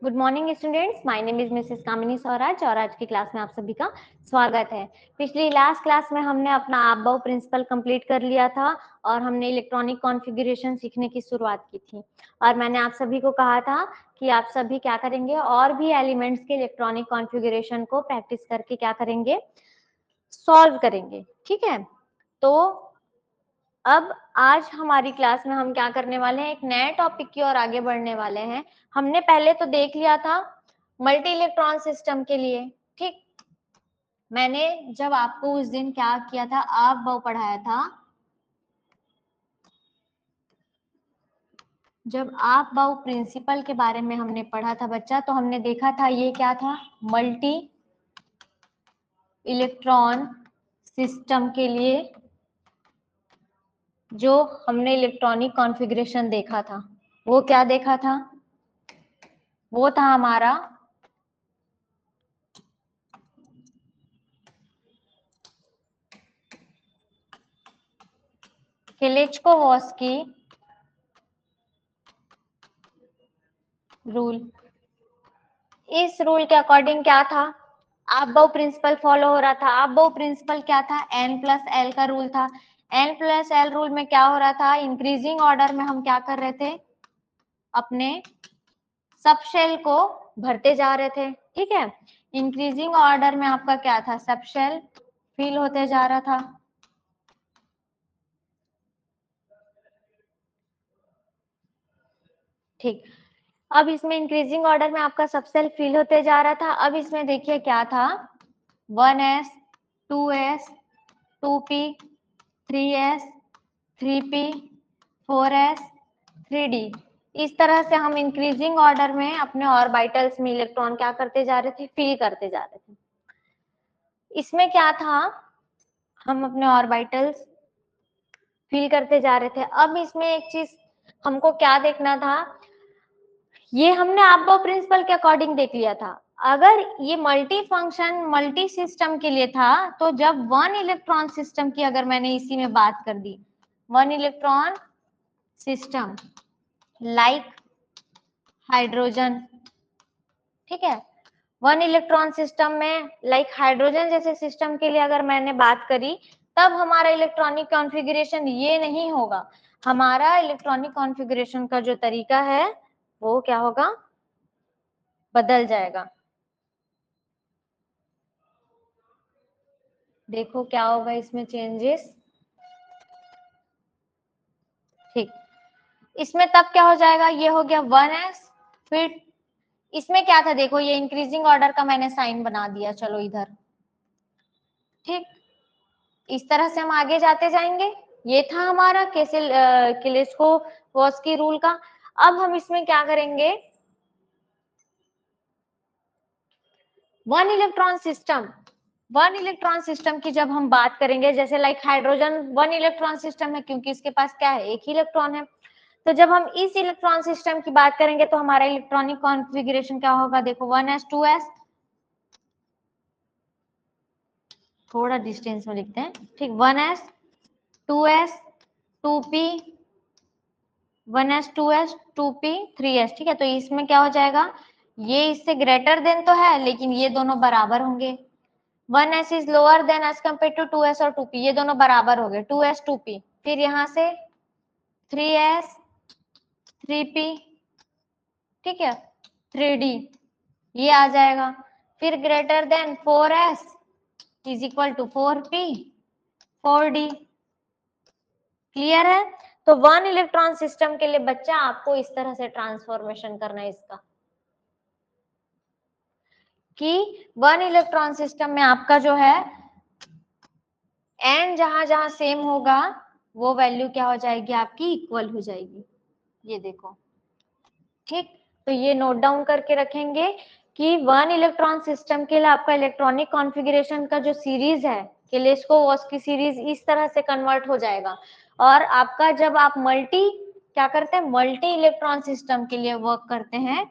Good morning students, my name is Mrs Kamini Swaraj और आज की क्लास में आप सभी का स्वागत है। पिछली लास्ट क्लास में हमने अपना आप बहु प्रिंसिपल कंप्लीट कर लिया था और हमने इलेक्ट्रॉनिक कॉन्फ़िगरेशन सीखने की शुरुआत की थी और मैंने आप सभी को कहा था कि आप सभी क्या करेंगे और भी एलिमेंट्स के इलेक्ट्रॉनिक कॉन्फ़िगरेशन को प्रैक्टिस करके क्या करेंगे, सॉल्व करेंगे। ठीक है, तो अब आज हमारी क्लास में हम क्या करने वाले हैं, एक नए टॉपिक की ओर आगे बढ़ने वाले हैं। हमने पहले तो देख लिया था मल्टी इलेक्ट्रॉन सिस्टम के लिए। ठीक, मैंने जब आपको उस दिन क्या किया था, आप बहु पढ़ाया था। जब आप बहु प्रिंसिपल के बारे में हमने पढ़ा था बच्चा, तो हमने देखा था ये क्या था, मल्टी इलेक्ट्रॉन सिस्टम के लिए जो हमने इलेक्ट्रॉनिक कॉन्फ़िगरेशन देखा था, वो क्या देखा था, वो था हमारा किलिचकोवस्की रूल। इस रूल के अकॉर्डिंग क्या था, आप बहु प्रिंसिपल फॉलो हो रहा था। आप बहु प्रिंसिपल क्या था, n+l का रूल था। n+l रूल में क्या हो रहा था, इंक्रीजिंग ऑर्डर में हम क्या कर रहे थे, अपने सब शेल को भरते जा रहे थे। ठीक है, इंक्रीजिंग ऑर्डर में आपका क्या था, सब शेल फिल होते जा रहा था। ठीक, अब इसमें इंक्रीजिंग ऑर्डर में आपका सब सेल फिल होते जा रहा था। अब इसमें देखिए क्या था, 1s 2s 2p 3s 3p 4s 3d, इस तरह से हम इंक्रीजिंग ऑर्डर में अपने ऑर्बिटल्स में इलेक्ट्रॉन क्या करते जा रहे थे, फिल करते जा रहे थे। इसमें क्या था, हम अपने ऑर्बिटल्स फिल करते जा रहे थे। अब इसमें एक चीज हमको क्या देखना था, ये हमने आपको प्रिंसिपल के अकॉर्डिंग देख लिया था। अगर ये मल्टी फंक्शन मल्टी सिस्टम के लिए था, तो जब वन इलेक्ट्रॉन सिस्टम की अगर मैंने इसी में बात कर दी, one electron system like hydrogen, ठीक है, वन इलेक्ट्रॉन सिस्टम में लाइक हाइड्रोजन जैसे सिस्टम के लिए अगर मैंने बात करी, तब हमारा इलेक्ट्रॉनिक कॉन्फ़िगरेशन ये नहीं होगा। हमारा इलेक्ट्रॉनिक कॉन्फ़िगरेशन का जो तरीका है वो क्या होगा, बदल जाएगा। देखो क्या होगा इसमें चेंजेस। ठीक, इसमें तब क्या हो जाएगा, ये हो गया 1s, फिर इसमें क्या था, देखो ये इंक्रीजिंग ऑर्डर का मैंने साइन बना दिया, चलो इधर। ठीक, इस तरह से हम आगे जाते जाएंगे। ये था हमारा किलिचकोवस्की रूल का। अब हम इसमें क्या करेंगे, वन इलेक्ट्रॉन सिस्टम की जब हम बात करेंगे, जैसे like hydrogen one electron system है क्योंकि इसके पास क्या है, एक ही इलेक्ट्रॉन है। तो जब हम इस इलेक्ट्रॉन सिस्टम की बात करेंगे तो हमारा इलेक्ट्रॉनिक कॉन्फ़िगरेशन क्या होगा, देखो 1s 2s, थोड़ा डिस्टेंस में लिखते हैं। ठीक, 1s 2s 2p 1s 2s 2p 3s। ठीक है, तो इसमें क्या हो जाएगा, ये इससे ग्रेटर देन तो है लेकिन ये दोनों बराबर होंगे। 1s is lower than as compare to 2s और 2p, ये दोनों बराबर हो गए, 2s 2p। फिर यहाँ से 3s 3p, ठीक है, 3d ये आ जाएगा। फिर greater than 4s is equal to 4p 4d। Clear है। तो वन इलेक्ट्रॉन सिस्टम के लिए बच्चा आपको इस तरह से ट्रांसफॉर्मेशन करना है इसका, कि वन इलेक्ट्रॉन सिस्टम में आपका जो है n जहां जहां सेम होगा वो वैल्यू क्या हो जाएगी, आपकी इक्वल हो जाएगी। ये देखो, ठीक, तो ये नोट डाउन करके रखेंगे कि वन इलेक्ट्रॉन सिस्टम के लिए आपका इलेक्ट्रॉनिक कॉन्फ़िगरेशन का जो सीरीज है, किलिचकोवस्की सीरीज, इस तरह से कन्वर्ट हो जाएगा। और आपका जब आप मल्टी क्या करते हैं, मल्टी इलेक्ट्रॉन सिस्टम के लिए वर्क करते हैं,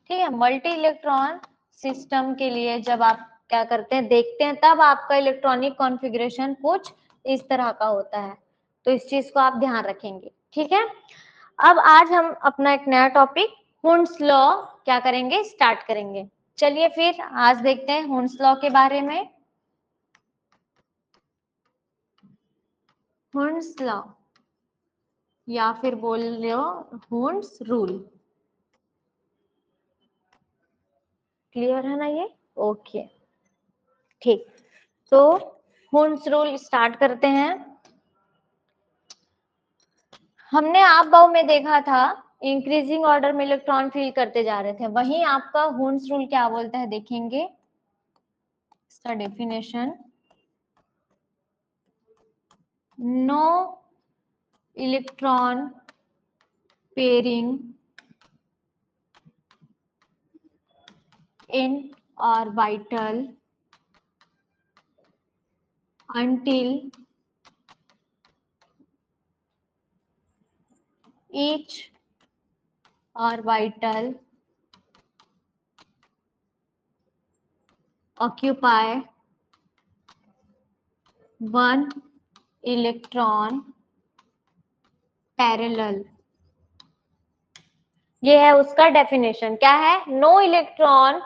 ठीक है, मल्टी इलेक्ट्रॉन सिस्टम के लिए जब आप क्या करते हैं, देखते हैं, तब आपका इलेक्ट्रॉनिक कॉन्फ़िगरेशन कुछ इस तरह का होता है। तो इस चीज को आप ध्यान रखेंगे, ठीक है। अब आज हम अपना एक नया टॉपिक हुंड्स लॉ क्या करेंगे, स्टार्ट करेंगे। चलिए फिर आज देखते हैं हुंड्स लॉ के बारे में। हुंड्स लॉ या फिर बोल लो हुंड्स रूल, क्लियर है ना ये? ओके, ठीक। तो हुंड्स रूल स्टार्ट करते हैं। हमने आप बाउ में देखा था इंक्रीजिंग ऑर्डर में इलेक्ट्रॉन फिल करते जा रहे थे, वहीं आपका हुंड्स रूल क्या बोलता है देखेंगे, इसका definition, no electron pairing in orbital until each orbital occupy one electron parallel। ये है उसका डेफिनेशन, क्या है, no electron,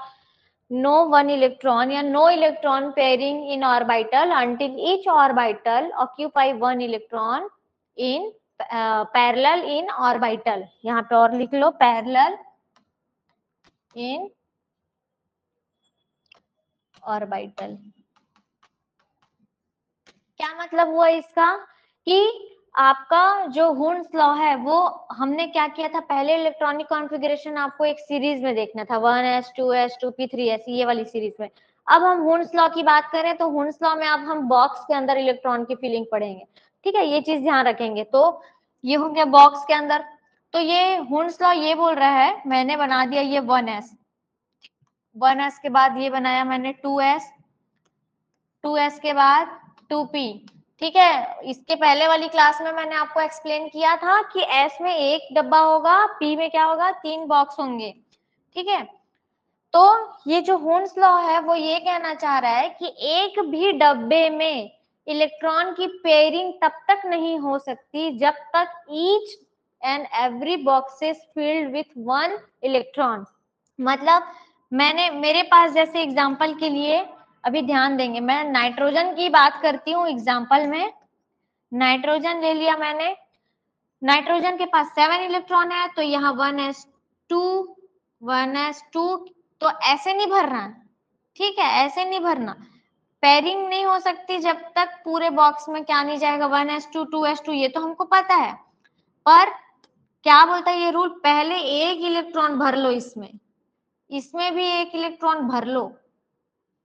no one electron या no electron pairing in orbital until each orbital occupy one electron in parallel in orbital। यहाँ पे और लिख लो parallel in orbital। क्या मतलब हुआ इसका कि आपका जो हुंड्स लॉ है वो हमने क्या किया था, पहले इलेक्ट्रॉनिक कॉन्फ़िगरेशन आपको एक सीरीज में देखना था 1s 2s 2p 3s ये वाली सीरीज में। अब हम हुंड्स लॉ की बात करें तो हुंड्स लॉ में अब हम बॉक्स के अंदर इलेक्ट्रॉन की फीलिंग पढ़ेंगे, ठीक है, ये चीज ध्यान रखेंगे। तो ये हो गया बॉक्स के अंदर। तो ये हुंड्स लॉ ये बोल रहा है, मैंने बना दिया ये 1s के बाद ये बनाया मैंने 2s के बाद 2p, ठीक है। इसके पहले वाली क्लास में मैंने आपको एक्सप्लेन किया था कि s में एक डब्बा होगा, p में क्या होगा, 3 बॉक्स होंगे, ठीक है। तो ये जो हुंड्स लॉ है वो ये कहना चाह रहा है कि एक भी डब्बे में इलेक्ट्रॉन की पेयरिंग तब तक नहीं हो सकती जब तक each and every box is filled with 1 electron. मतलब मैंने, मेरे पास जैसे एग्जांपल के लिए अभी ध्यान देंगे, मैं नाइट्रोजन की बात करती हूँ एग्जांपल में। नाइट्रोजन ले लिया मैंने, नाइट्रोजन के पास 7 इलेक्ट्रॉन है, तो यहाँ 1s2 1s2, तो ऐसे नहीं भरना, ठीक है, ऐसे नहीं भरना। पेयरिंग नहीं हो सकती जब तक पूरे बॉक्स में क्या नहीं जाएगा, 1s2 2s2, ये तो हमको पता है। पर क्या बोलता है ये रूल, पहले एक इलेक्ट्रॉन भर लो, इसमें भी एक इलेक्ट्रॉन भर लो,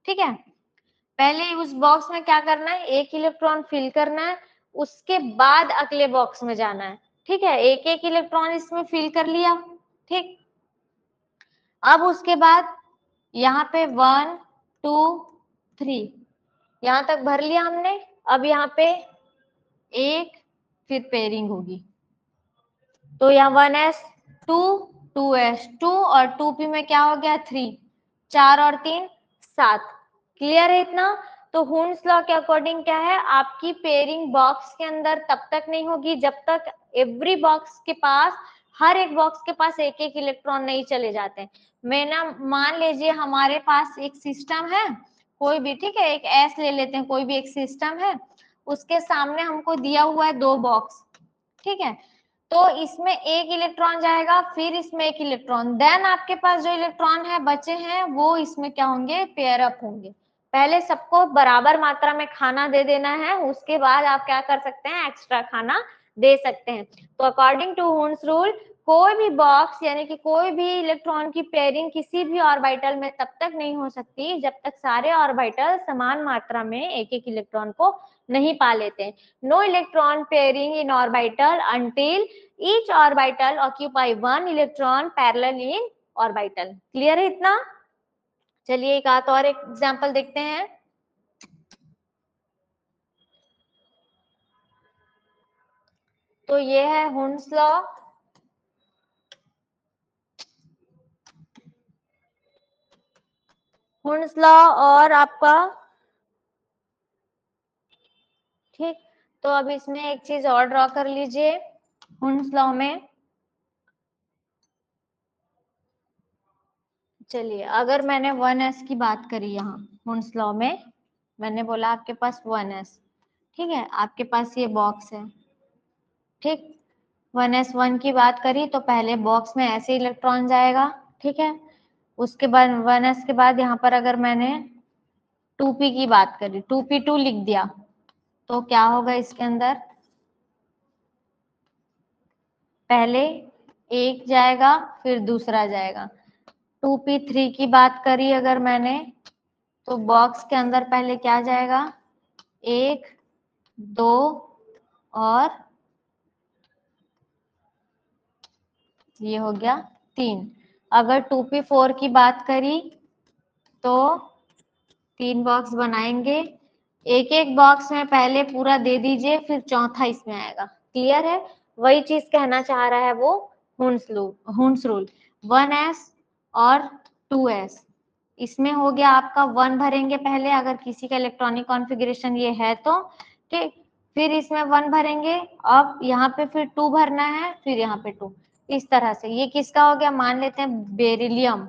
ठीक है। पहले उस बॉक्स में क्या करना है, एक इलेक्ट्रॉन फिल करना है, उसके बाद अगले बॉक्स में जाना है, ठीक है। एक एक इलेक्ट्रॉन इसमें फिल कर लिया, ठीक। अब उसके बाद यहाँ पे 1 2 3 यहाँ तक भर लिया हमने। अब यहाँ पे एक, फिर पेयरिंग होगी, तो यहाँ 1s2 2s2 और 2p में क्या हो गया 3, 4 और 3 7, क्लियर है इतना। तो हुंड्स लॉ के अकॉर्डिंग क्या है, आपकी पेयरिंग बॉक्स के अंदर तब तक नहीं होगी जब तक एवरी बॉक्स के पास, हर एक बॉक्स के पास एक एक इलेक्ट्रॉन नहीं चले जाते। मैं ना, मान लीजिए हमारे पास एक सिस्टम है कोई भी, ठीक है, एक एस ले लेते हैं, कोई भी एक सिस्टम है, उसके सामने हमको दिया हुआ है 2 बॉक्स, ठीक है। तो इसमें एक इलेक्ट्रॉन जाएगा, फिर इसमें एक इलेक्ट्रॉन, देन आपके पास जो इलेक्ट्रॉन है बचे हैं वो इसमें क्या होंगे, पेयर अप होंगे। पहले सबको बराबर मात्रा में खाना दे देना है, उसके बाद आप क्या कर सकते हैं, एक्स्ट्रा खाना दे सकते हैं। तो अकॉर्डिंग टू हुंड्स रूल, कोई भी बॉक्स यानी कि कोई भी इलेक्ट्रॉन की पेयरिंग किसी भी ऑर्बिटल में तब तक नहीं हो सकती जब तक सारे ऑर्बिटल समान मात्रा में एक एक इलेक्ट्रॉन को नहीं पा लेते। No electron pairing in orbital until each orbital occupy one electron parallel in orbital। Clear है इतना? चलिए एक आध और एग्जांपल देखते हैं। तो ये है हुंड्स लॉ। हुंड्स लॉ और आपका, ठीक, तो अब इसमें एक चीज और ड्रॉ कर लीजिए हुन्स लॉ में। चलिए, अगर मैंने 1s की बात करी यहाँ हुन्स लॉ में, मैंने बोला आपके पास 1s, ठीक है, आपके पास ये बॉक्स है, ठीक, 1s1 की बात करी तो पहले बॉक्स में ऐसे इलेक्ट्रॉन जाएगा, ठीक है, उसके बाद 1s के बाद यहाँ पर अगर मैंने 2p की बात करी, 2p2 लिख दिया, तो क्या होगा इसके अंदर, पहले एक जाएगा फिर दूसरा जाएगा। 2p3 की बात करी अगर मैंने, तो बॉक्स के अंदर पहले क्या जाएगा, 1 2 और ये हो गया 3। अगर 2p4 की बात करी तो 3 बॉक्स बनाएंगे, एक एक बॉक्स में पहले पूरा दे दीजिए, फिर चौथा इसमें आएगा। क्लियर है? वही चीज कहना चाह रहा है वो हुन्स रूल। 1s और 2s, इसमें हो गया आपका 1 भरेंगे पहले, अगर किसी का इलेक्ट्रॉनिक कॉन्फ़िगरेशन ये है तो, ठीक, फिर इसमें 1 भरेंगे, अब यहाँ पे फिर 2 भरना है, फिर यहाँ पे 2, इस तरह से। ये किसका हो गया, मान लेते हैं बेरिलियम,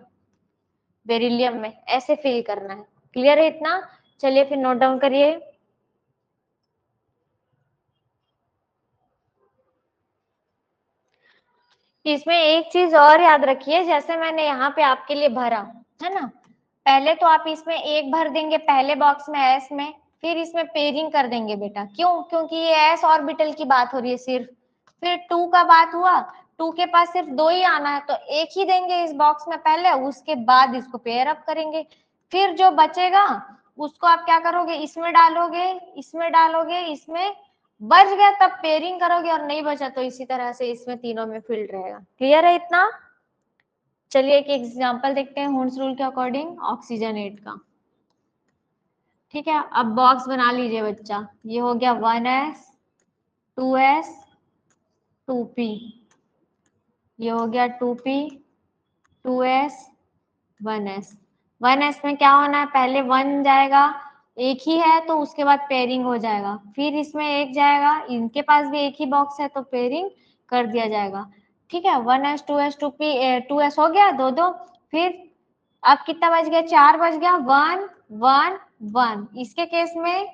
बेरिलियम में ऐसे फिल करना है। क्लियर है इतना? चलिए फिर नोट डाउन करिए। इसमें एक चीज और याद रखिए, जैसे मैंने यहाँ पे आपके लिए भरा है ना, पहले तो आप इसमें एक भर देंगे पहले बॉक्स में एस में, फिर इसमें पेयरिंग कर देंगे बेटा। क्यों? क्योंकि ये एस ऑर्बिटल की बात हो रही है सिर्फ। फिर 2 का बात हुआ, 2 के पास सिर्फ 2 ही आना है, तो एक ही देंगे इस बॉक्स में पहले, उसके बाद इसको पेयर अप करेंगे। फिर जो बचेगा उसको आप क्या करोगे, इसमें डालोगे, इसमें डालोगे, इसमें बच गया तब पेयरिंग करोगे, और नहीं बचा तो इसी तरह से इसमें तीनों में फिल्ड रहेगा। क्लियर है इतना? चलिए एक एग्जांपल देखते हैं हुन्स रूल के अकॉर्डिंग ऑक्सीजनेट का। ठीक है, अब बॉक्स बना लीजिए बच्चा। ये हो गया 1s 2s 2p, ये हो गया 2p 2s 1s। 1s में क्या होना है, पहले 1 जाएगा, एक ही है तो उसके बाद पेयरिंग हो जाएगा, फिर इसमें एक जाएगा, इनके पास भी एक ही बॉक्स है तो पेयरिंग कर दिया जाएगा। ठीक है, 1s 2s 2p 2s हो गया, दो दो, फिर अब कितना बच गया, 4 बच गया, 1 1 1। इसके केस में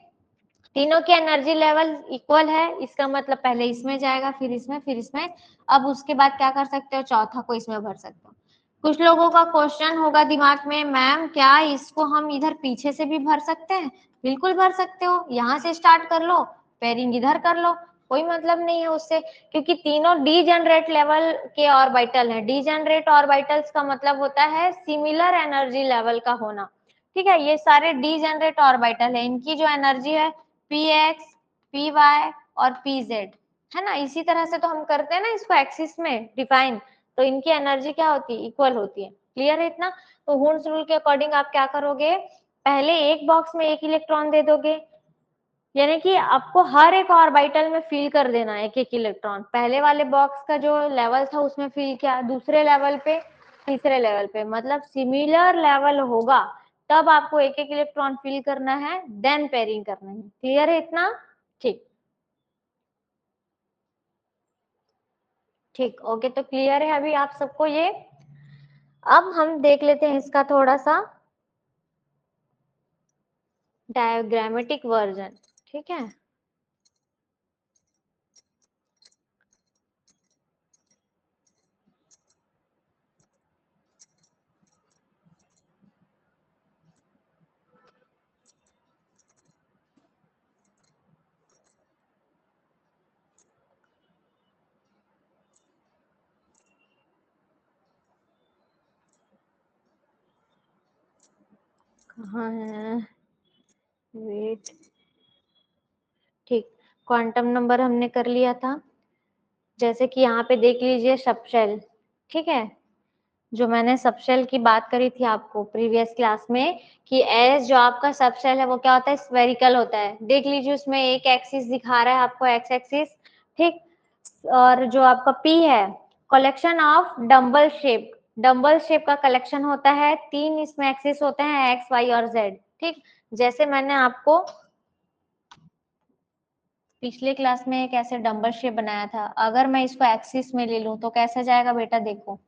तीनों की एनर्जी लेवल इक्वल है, इसका मतलब पहले इसमें जाएगा, फिर इसमें, फिर इसमें। अब उसके बाद क्या कर सकते हो, चौथा को इसमें भर सकते हो। कुछ लोगों का क्वेश्चन होगा दिमाग में, मैम क्या इसको हम इधर पीछे से भी भर सकते हैं? बिल्कुल भर सकते हो, यहाँ से स्टार्ट कर लो, पेयरिंग इधर कर लो, कोई मतलब नहीं है उससे, क्योंकि तीनों डीजेनरेट लेवल के ऑर्बिटल है। डीजेनरेट ऑर्बिटल्स का मतलब होता है सिमिलर एनर्जी लेवल का होना। ठीक है, ये सारे डीजेनरेट ऑर्बिटल है, इनकी जो एनर्जी है px py और pz है ना, इसी तरह से तो हम करते हैं ना इसको एक्सिस में डिफाइन, तो इनकी एनर्जी क्या होती है, इक्वल होती है। क्लियर है इतना? तो हुन्स रूल के अकॉर्डिंग आप क्या करोगे, पहले एक बॉक्स में एक इलेक्ट्रॉन दे दोगे, यानी कि आपको हर एक ऑर्बिटल में फिल कर देना एक एक इलेक्ट्रॉन। पहले वाले बॉक्स का जो लेवल था उसमें फिल किया, दूसरे लेवल पे, तीसरे लेवल पे, मतलब सिमिलर लेवल होगा तब आपको एक एक इलेक्ट्रॉन फिल करना है, देन पेयरिंग करना है। क्लियर है इतना? ठीक ठीक, ओके, तो क्लियर है अभी आप सबको ये। अब हम देख लेते हैं इसका थोड़ा सा डायग्रामेटिक वर्जन। ठीक है, कहाँ है, वेट, ठीक, क्वांटम नंबर हमने कर लिया था। जैसे कि यहाँ पे देख लीजिए सबशेल, ठीक है, जो मैंने सबशेल की बात करी थी आपको प्रीवियस क्लास में, कि एस जो आपका सबशेल है वो क्या होता है, स्फेरिकल होता है। देख लीजिए उसमें एक एक्सिस दिखा रहा है आपको, एक्स एक्सिस, ठीक, और जो आपका पी है, कलेक्शन ऑफ डम्बल शेप का कलेक्शन होता है, 3 इसमें एक्सिस होते हैं, एक्स वाई और जेड। ठीक, जैसे मैंने आपको पिछले क्लास में एक ऐसे डंबल शेप बनाया था, अगर मैं इसको एक्सिस में ले लूं तो कैसा जाएगा बेटा, देखो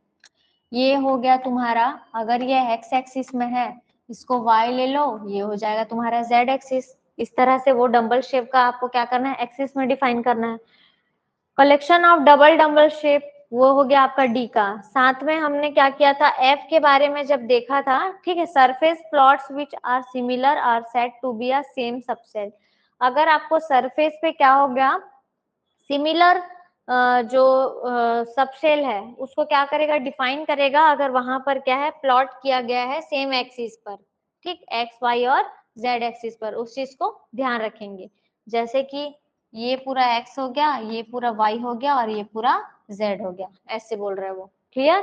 ये हो गया तुम्हारा, अगर ये एक्स एक्सिस में है, इसको वाई ले लो, ये हो जाएगा तुम्हारा जेड एक्सिस। इस तरह से वो डंबल शेप का आपको क्या करना है, एक्सिस में डिफाइन करना है। Collection of double dumbbell shape वो हो गया आपका डी का। साथ में हमने क्या किया था, एफ के बारे में जब देखा था, ठीक है, surface plots which are similar are said to be a same subset. अगर आपको सरफेस पे क्या हो गया, सिमिलर जो सबसेल है उसको क्या करेगा, डिफाइन करेगा, अगर वहां पर क्या है, प्लॉट किया गया है सेम एक्सिस पर, ठीक, एक्स वाई और जेड एक्सिस पर, उस चीज को ध्यान रखेंगे। जैसे कि ये पूरा एक्स हो गया, ये पूरा वाई हो गया और ये पूरा जेड हो गया, ऐसे बोल रहे हैं वो। क्लियर?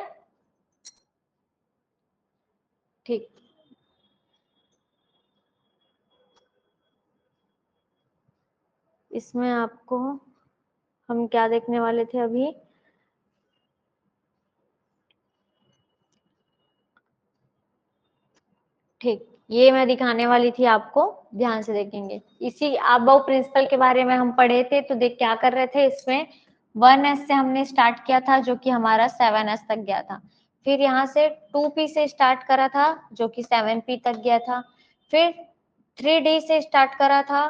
ठीक। इसमें आपको हम क्या देखने वाले थे अभी, ठीक, ये मैं दिखाने वाली थी आपको, ध्यान से देखेंगे। इसी अबव प्रिंसिपल के बारे में हम पढ़े थे, तो देख क्या कर रहे थे, इसमें 1s से हमने स्टार्ट किया था जो कि हमारा 7s तक गया था। फिर यहाँ से 2p से स्टार्ट करा था जो कि 7p तक गया था। फिर 3d से स्टार्ट करा था,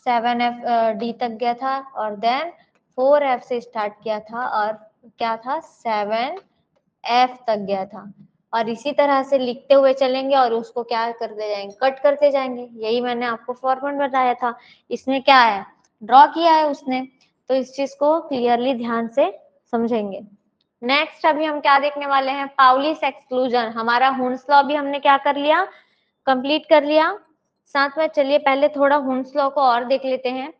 7d तक गया था, और देन 4f से स्टार्ट किया था और क्या था, 7f तक गया था। और इसी तरह से लिखते हुए चलेंगे और उसको क्या करते जाएंगे, कट करते जाएंगे। यही मैंने आपको फॉर्मूला बताया था। इसमें क्या है, ड्रॉ किया है उसने, तो इस चीज को क्लियरली ध्यान से समझेंगे। नेक्स्ट अभी हम क्या देखने वाले हैं, पाउलिस एक्सक्लूजन। हमारा हुन्स लॉ भी हमने क्या कर लिया, कंप्लीट कर लिया। साथ में चलिए पहले थोड़ा हुन्स लॉ को और देख लेते हैं।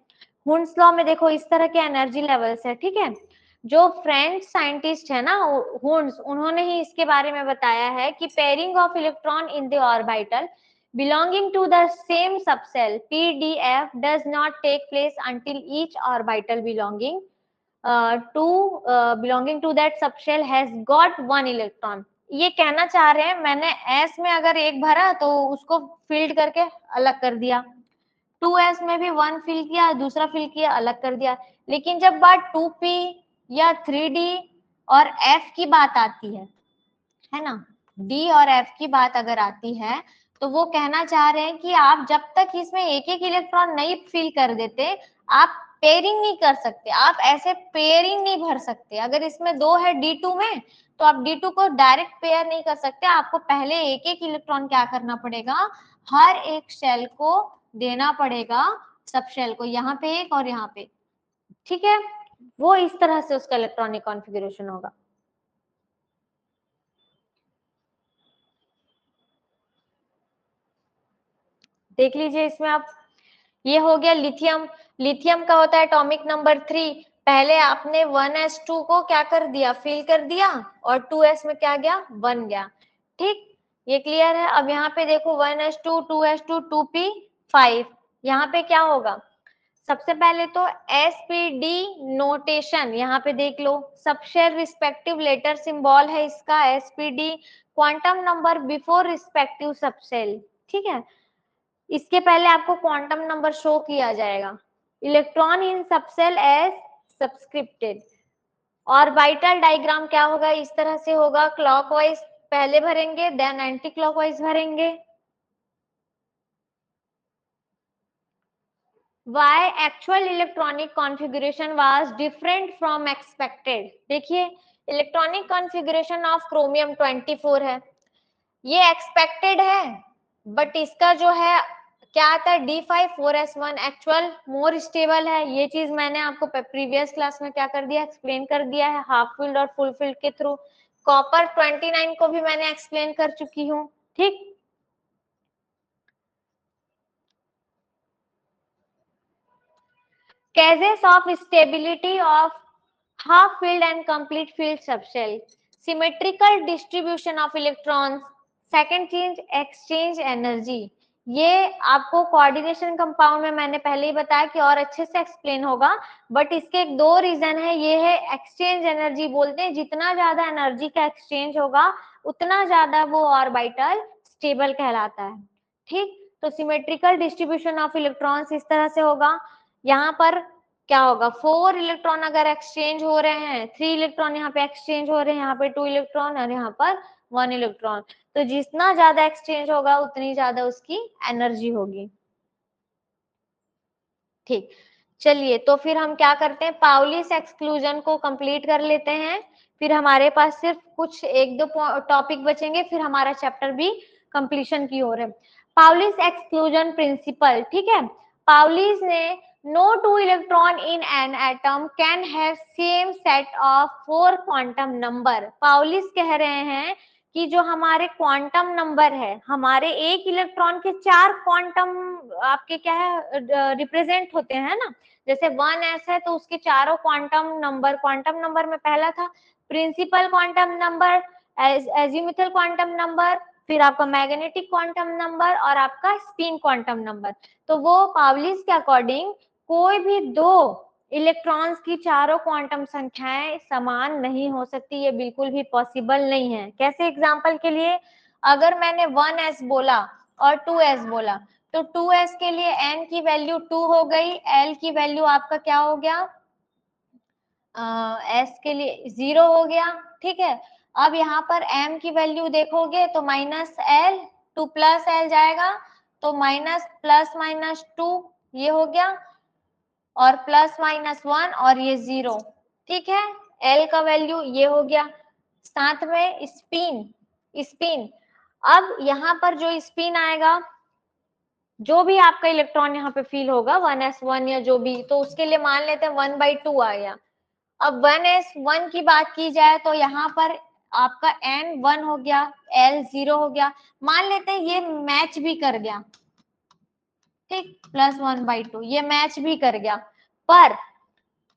हुन्स लॉ में देखो इस तरह के एनर्जी लेवल्स है, ठीक है। जो फ्रेंच साइंटिस्ट है ना हुन्स, उन्होंने ही इसके बारे में बताया है कि pairing of electron in the orbital belonging to the same subcell pdf does not take place until each orbital belonging to that subshell has got one electron। ये कहना चाह रहे हैं, मैंने s में अगर एक भरा तो उसको फील्ड करके अलग कर दिया, 2s में भी वन फिल किया, दूसरा फिल किया, अलग कर दिया। लेकिन जब बात 2p या 3d और f की बात आती है ना, d और f की बात अगर आती है, तो वो कहना चाह रहे हैं कि आप जब तक इसमें एक एक इलेक्ट्रॉन नहीं फिल कर देते, आप पेयरिंग नहीं कर सकते, आप ऐसे पेयरिंग नहीं भर सकते। अगर इसमें 2 है D2 में, तो आप D2 को डायरेक्ट पेयर नहीं कर सकते, आपको पहले एक एक इलेक्ट्रॉन क्या करना पड़ेगा, हर एक शेल को देना पड़ेगा, सब शेल को, यहाँ पे एक और यहाँ पे, ठीक है। वो इस तरह से उसका इलेक्ट्रॉनिक कॉन्फ़िगरेशन होगा। देख लीजिए इसमें आप, ये हो गया लिथियम। लिथियम का होता है एटॉमिक नंबर 3। पहले आपने 1s2 को क्या कर दिया, फिल कर दिया, और 2s में क्या गया, 1 गया, ठीक। ये क्लियर है। अब यहाँ पे देखो 1s2 2s2 2p5, यहाँ पे क्या होगा, सबसे पहले तो sp_d नोटेशन यहाँ पे देख लो, सबशेल रिस्पेक्टिव लेटर सिंबल है इसका sp_d, quantum number before respective subshell, ठीक है। इसके पहले आपको क्वांटम नंबर शो किया जाएगा। Electron in subshell as subscripted. Orbital diagram क्या होगा, इस तरह से होगा, क्लॉकवाइज पहले भरेंगे, देन एंटी क्लॉकवाइज भरेंगे। Why actual electronic configuration was different from expected। देखिए इलेक्ट्रॉनिक कॉन्फ़िगरेशन ऑफ क्रोमियम 24 है, ये एक्सपेक्टेड है, बट इसका जो है क्या आता है, D5 4s1 actual more stable है। ये चीज मैंने आपको प्रीवियस क्लास में क्या कर दिया, एक्सप्लेन कर दिया है, हाफ फील्ड और फुल फील्ड के थ्रू। कॉपर 29 को भी मैंने एक्सप्लेन कर चुकी हूँ, ठीक। Cases of stability of half filled and complete filled subshell, symmetrical distribution of electrons, second change exchange energy। ये आपको कोऑर्डिनेशन कंपाउंड में मैंने पहले ही बताया कि और अच्छे से एक्सप्लेन होगा, बट इसके एक दो रीजन है। ये है एक्सचेंज एनर्जी, बोलते हैं जितना ज्यादा एनर्जी का एक्सचेंज होगा उतना ज्यादा वो ऑर्बिटल स्टेबल कहलाता है, ठीक। तो सिमेट्रिकल डिस्ट्रीब्यूशन ऑफ इलेक्ट्रॉन्स इस तरह से होगा, यहाँ पर क्या होगा, 4 इलेक्ट्रॉन अगर एक्सचेंज हो रहे हैं, 3 इलेक्ट्रॉन यहाँ पे एक्सचेंज हो रहे हैं, यहाँ पे 2 इलेक्ट्रॉन और यहाँ पर 1 इलेक्ट्रॉन, तो जितना ज्यादा एक्सचेंज होगा उतनी ज्यादा उसकी एनर्जी होगी। ठीक, चलिए तो फिर हम क्या करते हैं, पाउलिस एक्सक्लूजन को कंप्लीट कर लेते हैं, फिर हमारे पास सिर्फ कुछ एक दो टॉपिक बचेंगे, फिर हमारा चैप्टर भी कंप्लीशन की ओर है। पाउलिस एक्सक्लूजन प्रिंसिपल, ठीक है, पाउलिस ने no two electron in an atom can have same set of 4 quantum number. Pauli's कह रहे हैं कि जो हमारे क्वांटम नंबर है, हमारे एक इलेक्ट्रॉन के 4 क्वांटम आपके क्या है रिप्रेजेंट होते हैं ना, जैसे 1s है तो उसके चारों क्वांटम नंबर में पहला था principal quantum number, azimuthal quantum number, फिर आपका मैग्नेटिक क्वांटम नंबर और आपका स्पिन क्वांटम नंबर। तो वो पाउलिस के अकॉर्डिंग कोई भी दो इलेक्ट्रॉन्स की चारों क्वांटम संख्याएं समान नहीं हो सकती, ये बिल्कुल भी पॉसिबल नहीं है। कैसे, एग्जांपल के लिए अगर मैंने 1s बोला और 2s बोला, तो 2s के लिए n की वैल्यू 2 हो गई, l की वैल्यू आपका क्या हो गया, s के लिए 0 हो गया, ठीक है। अब यहाँ पर m की वैल्यू देखोगे तो -l, 2 प्लस l जाएगा, तो माइनस प्लस माइनस 2 ये हो गया, और प्लस माइनस 1 और ये 0, ठीक है। l का वैल्यू ये हो गया, साथ में स्पिन, स्पिन अब यहाँ पर जो स्पिन आएगा, जो भी आपका इलेक्ट्रॉन यहाँ पे फील होगा 1s1 या जो भी, तो उसके लिए मान लेते हैं 1/2 आ गया। अब 1s1 की बात की जाए तो यहाँ पर आपका n 1 हो गया, l 0 हो गया, मान लेते हैं ये मैच भी कर गया, ठीक, +1/2 ये मैच भी कर गया, पर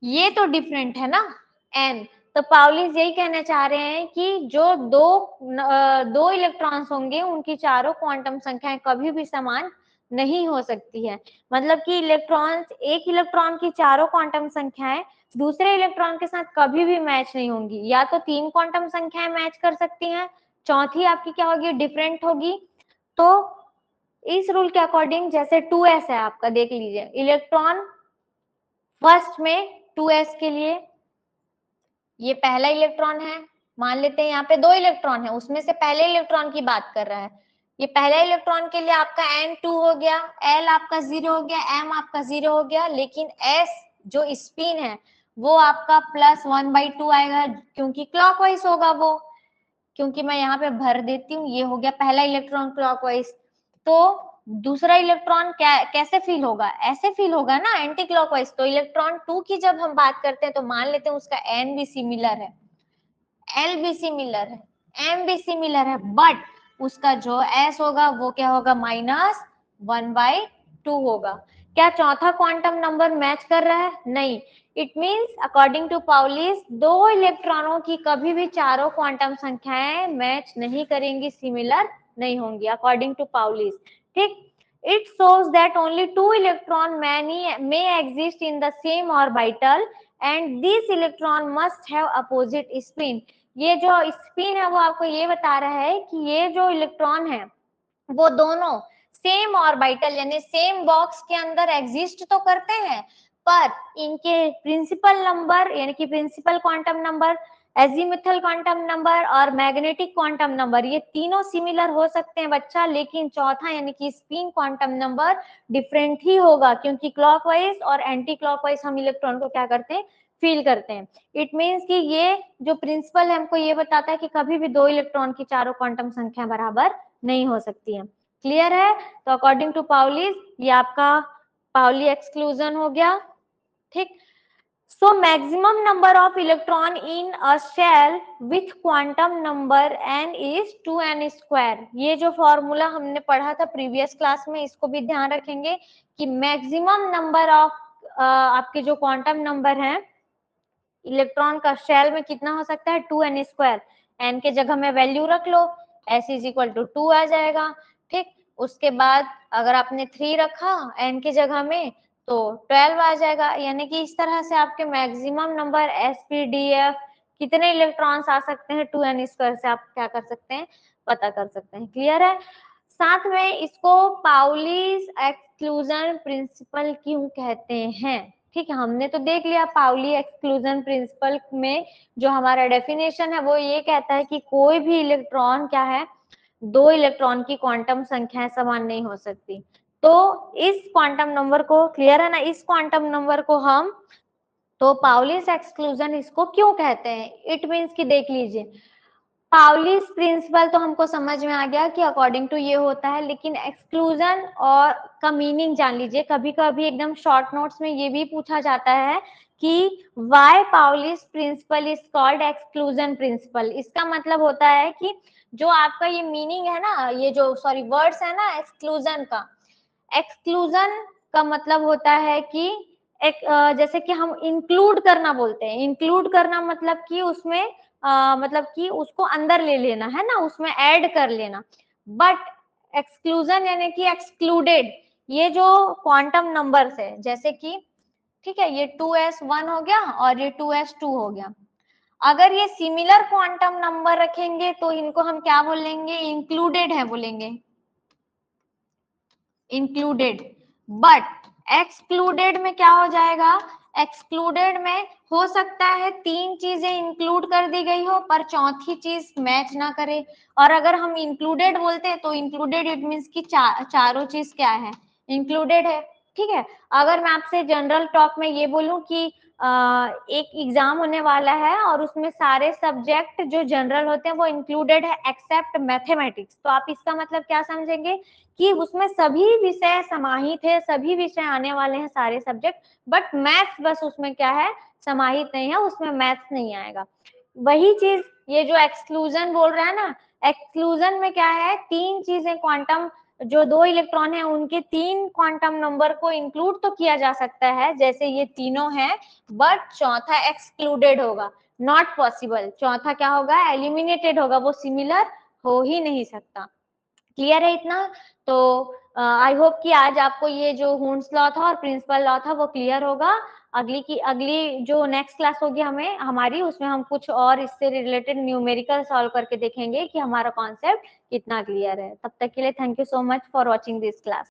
ये तो डिफरेंट है ना n। तो पाउलिस यही कहना चाह रहे हैं कि जो दो इलेक्ट्रॉन्स होंगे उनकी चारों क्वांटम संख्याएं कभी भी समान नहीं हो सकती है। मतलब कि एक इलेक्ट्रॉन की चारों क्वांटम संख्याएं दूसरे इलेक्ट्रॉन के साथ कभी भी मैच नहीं होंगी, या तो 3 क्वांटम संख्याएं मैच कर सकती हैं, चौथी आपकी क्या होगी, डिफरेंट होगी। तो इस रूल के अकॉर्डिंग जैसे 2s है आपका, देख लीजिए इलेक्ट्रॉन फर्स्ट में 2s के लिए ये पहला इलेक्ट्रॉन है, मान लेते हैं यहाँ पे 2 इलेक्ट्रॉन है, उसमें से पहले इलेक्ट्रॉन की बात कर रहा है, ये पहला इलेक्ट्रॉन के लिए आपका n2 हो गया, l आपका 0 हो गया, m आपका 0 हो गया, लेकिन s जो स्पिन है वो आपका +1/2 आएगा, क्योंकि क्लॉकवाइज होगा वो, क्योंकि मैं यहाँ पे भर देती हूँ, ये हो गया पहला इलेक्ट्रॉन क्लॉकवाइज। तो दूसरा इलेक्ट्रॉन कैसे फील होगा, ऐसे फील होगा ना एंटी क्लॉकवाइज। तो इलेक्ट्रॉन 2 की जब हम बात करते हैं तो मान लेते हैं उसका n भी सिमिलर है, l भी सिमिलर है, m भी सिमिलर है, बट उसका जो s होगा वो क्या होगा, -1/2 होगा। क्या चौथा क्वांटम नंबर मैच कर रहा है, नहीं। It means according to Pauli's दो इलेक्ट्रॉनों की कभी भी चारों क्वांटम संख्याएं मैच नहीं करेंगी, सिमिलर नहीं होंगी अकॉर्डिंग टू पाउलिस, ठीक। It shows that only two electron may exist in the same orbital and these electron must have opposite spin। ये जो स्पिन है वो आपको ये बता रहा है कि ये जो इलेक्ट्रॉन है वो दोनों सेम ऑर्बिटल यानी सेम बॉक्स के अंदर एग्जिस्ट तो करते हैं, पर इनके प्रिंसिपल नंबर यानी कि principal quantum number, azimuthal quantum number और मैग्नेटिक क्वांटम नंबर ये तीनों सिमिलर हो सकते हैं बच्चा, लेकिन चौथा यानी कि स्पिन क्वांटम नंबर डिफरेंट ही होगा, क्योंकि क्लॉकवाइज और एंटी क्लॉकवाइज हम इलेक्ट्रॉन को क्या करते हैं, फील करते हैं। इट मींस कि ये जो प्रिंसिपल है हमको ये बताता है कि कभी भी दो इलेक्ट्रॉन की चारों क्वांटम संख्या बराबर नहीं हो सकती है। क्लियर है? तो अकॉर्डिंग टू पाउलिस ये आपका पाउली एक्सक्लूजन हो गया, ठीक। So maximum number of electron in a shell with quantum number n is 2n²। ये जो फॉर्मूला हमने पढ़ा था प्रीवियस क्लास में, इसको भी ध्यान रखेंगे कि मैक्सिमम नंबर ऑफ आपके जो क्वांटम नंबर है इलेक्ट्रॉन का शेल में कितना हो सकता है, 2n²। n के जगह में वैल्यू रख लो, s = 2 आ जाएगा, ठीक। उसके बाद अगर आपने 3 रखा n की जगह में तो 12 आ जाएगा, यानी कि इस तरह से आपके मैक्सिमम नंबर sp,df कितने इलेक्ट्रॉन्स आ सकते हैं 2n² से आप क्या कर सकते हैं, पता कर सकते हैं। क्लियर है? साथ में इसको पाउलिस एक्सक्लूजन प्रिंसिपल क्यों कहते हैं, ठीक है, हमने तो देख लिया पाउली एक्सक्लूजन प्रिंसिपल में जो हमारा डेफिनेशन है वो ये कहता है कि कोई भी इलेक्ट्रॉन क्या है, दो इलेक्ट्रॉन की क्वांटम संख्याएं समान नहीं हो सकती। तो इस क्वांटम नंबर को, क्लियर है ना, इस क्वांटम नंबर को हम, तो पाउलिस एक्सक्लूजन इसको क्यों कहते हैं, इट मीन्स कि देख लीजिए, पाउलिस प्रिंसिपल तो हमको समझ में आ गया कि अकॉर्डिंग टू ये होता है, लेकिन एक्सक्लूजन और का मीनिंग जान लीजिए। कभी कभी एकदम शॉर्ट नोट्स में ये भी पूछा जाता है कि why Pauli's principle is called exclusion principle. इसका मतलब होता है कि जो आपका ये मीनिंग है ना, ये जो सॉरी वर्ड्स है ना एक्सक्लूजन का, एक्सक्लूजन का मतलब होता है कि एक जैसे कि हम इंक्लूड करना बोलते हैं, इंक्लूड करना मतलब कि उसमें मतलब कि उसको अंदर ले लेना है ना, उसमें ऐड कर लेना। बट एक्सक्लूजन यानी कि एक्सक्लूडेड, ये जो क्वांटम नंबर्स है, जैसे कि ठीक है, ये 2s1 हो गया और ये 2s2 हो गया, अगर ये सिमिलर क्वांटम नंबर रखेंगे तो इनको हम क्या बोलेंगे, इंक्लूडेड है बोलेंगे, इंक्लूडेड। बट एक्सक्लूडेड में क्या हो जाएगा, एक्सक्लूडेड में हो सकता है तीन चीजें इंक्लूड कर दी गई हो पर चौथी चीज मैच ना करे। और अगर हम इंक्लूडेड बोलते हैं तो इंक्लूडेड इट मीन्स कि चारों चीज क्या है, इंक्लूडेड है। ठीक है, अगर मैं आपसे जनरल टॉक में ये बोलूं कि एक एग्जाम होने वाला है और उसमें सारे सब्जेक्ट जो जनरल होते हैं वो इंक्लूडेड है एक्सेप्ट मैथमेटिक्स, तो आप इसका मतलब क्या समझेंगे कि उसमें सभी विषय समाहित है, सभी विषय आने वाले हैं, सारे सब्जेक्ट, बट मैथ्स बस उसमें क्या है, समाहित नहीं है, उसमें मैथ्स नहीं आएगा। वही चीज ये जो एक्सक्लूजन बोल रहा है ना, एक्सक्लूजन में क्या है, तीन चीजें क्वांटम, जो दो इलेक्ट्रॉन है उनके तीन क्वांटम नंबर को इंक्लूड तो किया जा सकता है, जैसे ये तीनों है, बट चौथा एक्सक्लूडेड होगा, नॉट पॉसिबल, चौथा क्या होगा, एलिमिनेटेड होगा, वो सिमिलर हो ही नहीं सकता। क्लियर है इतना? तो आई होप कि आज आपको ये जो हुन्स लॉ था और प्रिंसिपल लॉ था वो क्लियर होगा। अगली जो नेक्स्ट क्लास होगी हमें हमारी, उसमें हम कुछ और इससे रिलेटेड न्यूमेरिकल सॉल्व करके देखेंगे कि हमारा कॉन्सेप्ट कितना क्लियर है। तब तक के लिए thank you so much for watching this class.